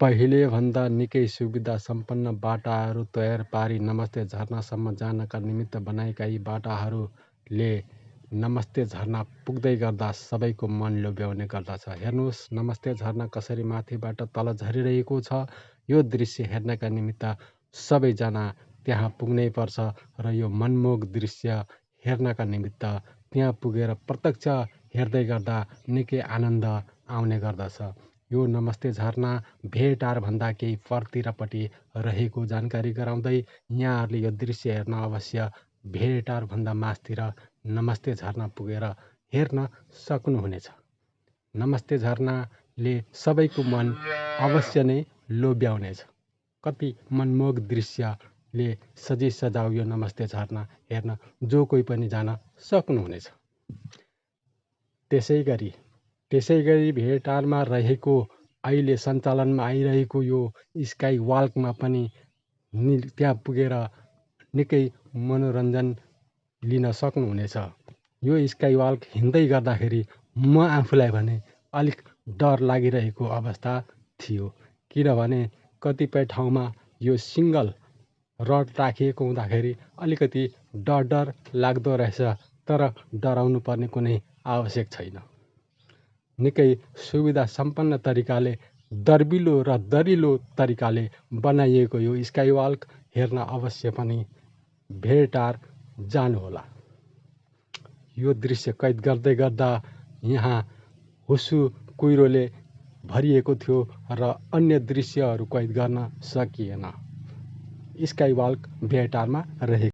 पहिले भन्दा निकै सुविधा सम्पन्न बाटाहरू तयार पारी नमस्ते झरनासम्म जानका निमित्त बनाएका यी बाटाहरूले नमस्ते झरना पुग्दै गर्दा सबैको मन लोभ्याउने गर्दछ। हेर्नुहोस्, नमस्ते झरना कसरी माथिबाट तल झरिरहेको छ। यो दृश्य हेर्नका निमित्त सबैजना त्यहाँ पुग्नै पर्छ र यो मनमोहक दृश्य हेर्नका निमित्त त्यहाँ पुगेर प्रत्यक्ष हेर्दै गर्दा निकै आनन्द आउने गर्दछ। यो नमस्ते झरना भेटारभन्दा केही परतिरपट्टि रहेको जानकारी गराउँदै यहाँहरूले यो दृश्य हेर्न अवश्य भेटारभन्दा मास्तिर नमस्ते झरना पुगेर हेर्न सक्नुहुनेछ। नमस्ते झरनाले सबैको मन अवश्य नै लोभ्याउनेछ। कति मनमोहक दृश्यले सजाउ यो नमस्ते झरना हेर्न जो कोही पनि जान सक्नुहुनेछ। त्यसै गरी भेटारमा रहेको अहिले सञ्चालनमा आइरहेको यो स्काई वाल्कमा पनि त्यहाँ पुगेर निकै मनोरञ्जन लिन सक्नुहुनेछ। यो स्काई वाल्क हिँड्दै गर्दाखेरि म आफूलाई भने अलिक डर लागिरहेको अवस्था थियो, किनभने कतिपय ठाउँमा यो सिङ्गल रड राखिएको हुँदाखेरि अलिकति डर लाग्दो रहेछ। तर डराउनु पर्ने कुनै आवश्यक छैन। निकै सुविधा सम्पन्न तरिकाले दर्बिलो र दरिलो तरिकाले बनाइएको यो स्काई वाल्क हेर्न अवश्य पनि भेटार जानुहोला। यो दृश्य कैद गर्दै गर्दा यहाँ हुस्सु कुहिरोले भरिएको थियो र अन्य दृश्यहरू कैद गर्न सकिएन। स्काई वाल्क भेटारमा रहेको